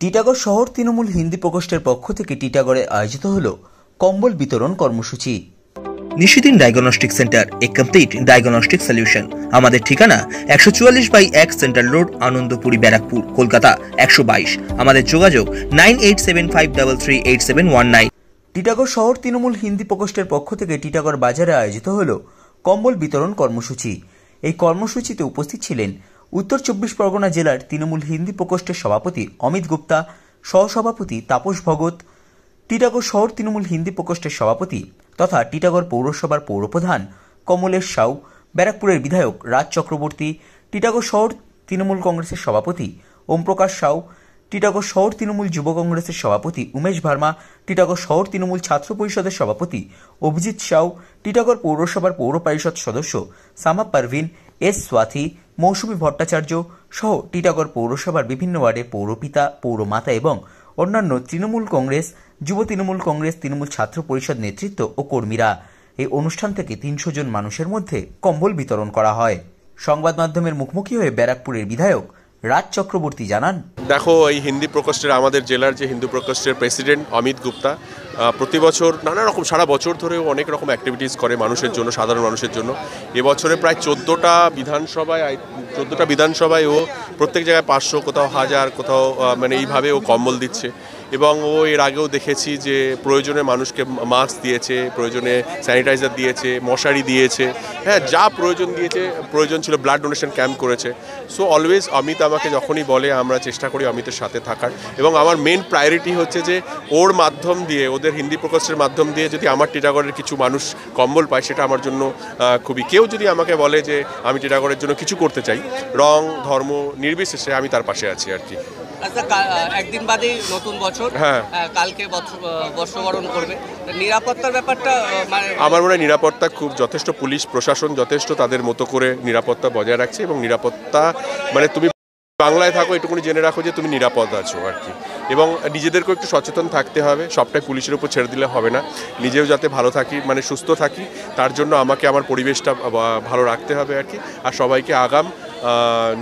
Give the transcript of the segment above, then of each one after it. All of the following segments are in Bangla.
টিটাগড় শহর তৃণমূল হিন্দি প্রকোষ্ঠের পক্ষ থেকে টিটাগড়ে আয়োজিত হল কম্বল বিতরণ কর্মসূচি। নিশিদিন ডায়াগনস্টিক সেন্টার, এ কমপ্লিট ডায়াগনস্টিক সলিউশন। আমাদের ঠিকানা 144/1 সেন্ট্রাল রোড, আনন্দপুরি, ব্যারাকপুর, কলকাতা 122। আমাদের যোগাযোগ 9875338719। টিটাগড় শহর তৃণমূল হিন্দি প্রকোষ্ঠের পক্ষ থেকে টিটাগড় বাজারে আয়োজিত হল কম্বল বিতরণ কর্মসূচি। এই কর্মসূচিতে উপস্থিত ছিলেন উত্তর 24 পরগনা জেলার তৃণমূল হিন্দি প্রকোষ্ঠের সভাপতি অমিত গুপ্তা, সহসভাপতি তাপস ভগত, টিটাগড় শহর তৃণমূল হিন্দি প্রকোষ্ঠের সভাপতি তথা টিটাগড় পৌরসভার পৌরপ্রধান কমলেশ সাউ, ব্যারাকপুরের বিধায়ক রাজ চক্রবর্তী, টিটাগড় শহর তৃণমূল কংগ্রেসের সভাপতি ওমপ্রকাশ সাউ, টিটাগড় শহর তৃণমূল যুব কংগ্রেসের সভাপতি উমেশ ভার্মা, টিটাগড় শহর তৃণমূল ছাত্র পরিষদের সভাপতি অভিজিৎ সাউ, টিটাগড় পৌরসভার পৌর পরিষদ সদস্য সামা পারভিন, এস স্বাথী, মৌসুমী ভট্টাচার্য সহ টিটাগড় পৌরসভার বিভিন্ন ওয়ার্ডের পৌরপিতা, পৌরমাতা এবং অন্যান্য তৃণমূল কংগ্রেস, যুব তৃণমূল কংগ্রেস, তৃণমূল ছাত্র পরিষদ নেতৃত্ব ও কর্মীরা। এই অনুষ্ঠান থেকে 300 জন মানুষের মধ্যে কম্বল বিতরণ করা হয়। সংবাদ মাধ্যমের মুখোমুখি হয়ে ব্যারাকপুরের বিধায়ক রাজ চক্রবর্তী জানান, দেখো, এই হিন্দি প্রকোষ্ঠের আমাদের জেলার যে হিন্দু প্রকোষ্ঠের প্রেসিডেন্ট অমিত গুপ্তা প্রতি বছর নানা রকম সারা বছর ধরেও অনেক রকম অ্যাক্টিভিটিস করে মানুষের জন্য, সাধারণ মানুষের জন্য। এবছরে প্রায় 14টা বিধানসভায় ও প্রত্যেক জায়গায় 500, কোথাও 1000, কোথাও মানে এইভাবে ও কম্বল দিচ্ছে। এবং ও এর আগেও দেখেছি যে প্রয়োজনে মানুষকে মাস্ক দিয়েছে, প্রয়োজনে স্যানিটাইজার দিয়েছে, মশারি দিয়েছে, হ্যাঁ, যা প্রয়োজন ছিল ব্লাড ডোনেশন ক্যাম্প করেছে। সো অলওয়েজ অমিত আমাকে যখনই বলে আমরা চেষ্টা করি অমিতের সাথে থাকার, এবং আমার মেন প্রায়োরিটি হচ্ছে যে ওর মাধ্যম দিয়ে, ওদের হিন্দি প্রকোষ্ঠের মাধ্যম দিয়ে যদি আমার টিটাগড়ের কিছু মানুষ কম্বল পায়, সেটা আমার জন্য খুবই, কেউ যদি আমাকে বলে যে আমি টিটাগড়ের জন্য কিছু করতে চাই, রং ধর্ম নির্বিশেষে আমি তার পাশে আছি আর কি। আচ্ছা, একদিন বাদেই নতুন বছর, হ্যাঁ, কালকে বর্ষবরণ করবে, নিরাপত্তার ব্যাপারটা আমার মনে হয় নিরাপত্তা খুব যথেষ্ট, পুলিশ প্রশাসন যথেষ্ট তাদের মতো করে নিরাপত্তা বজায় রাখছে। এবং নিরাপত্তা মানে তুমি বাংলায় থাকো, এটুকুনি জেনে রাখো যে তুমি নিরাপদ আছো আর কি। এবং নিজেদেরকেও একটু সচেতন থাকতে হবে, সবটাই পুলিশের উপর ছেড়ে দিলে হবে না। নিজেও যাতে ভালো থাকি, মানে সুস্থ থাকি, তার জন্য আমাকে আমার পরিবেশটা ভালো রাখতে হবে আর কি। আর সবাইকে আগাম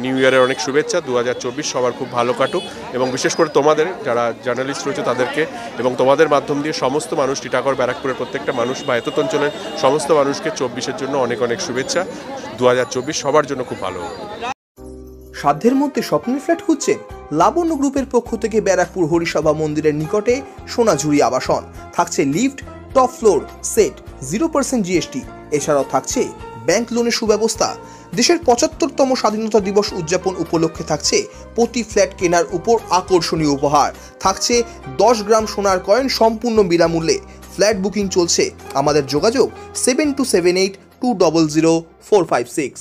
নিউ ইয়ারের অনেক শুভেচ্ছা। 2024 সবার খুব ভালো কাটুক, এবং বিশেষ করে তোমাদের যারা জার্নালিস্ট রয়েছে তাদেরকে, এবং তোমাদের মাধ্যম দিয়ে সমস্ত মানুষ, টিটাগড় ব্যারাকপুরের প্রত্যেকটা মানুষ বা এতত অঞ্চলের সমস্ত মানুষকে 24-এর জন্য অনেক অনেক শুভেচ্ছা। 2024 সবার জন্য খুব ভালো হোক। সাধ্যের মধ্যে স্বপ্নের ফ্ল্যাট খুঁজছেন? লাবণ্য গ্রুপের পক্ষ থেকে ব্যারাকপুর হরিসভা মন্দিরের নিকটে সোনাঝুরি আবাসন। থাকছে lift, top floor, set, 0% GST। এছাড়াও থাকছে ব্যাংক লোনের সুব্যবস্থা। দেশের 75তম স্বাধীনতা দিবস উদযাপন উপলক্ষে থাকছে প্রতি ফ্ল্যাট কেনার উপর আকর্ষণীয় উপহার। থাকছে 10 গ্রাম সোনার কয়েন সম্পূর্ণ বিনামূল্যে। ফ্ল্যাট বুকিং চলছে। আমাদের যোগাযোগ 7278200456।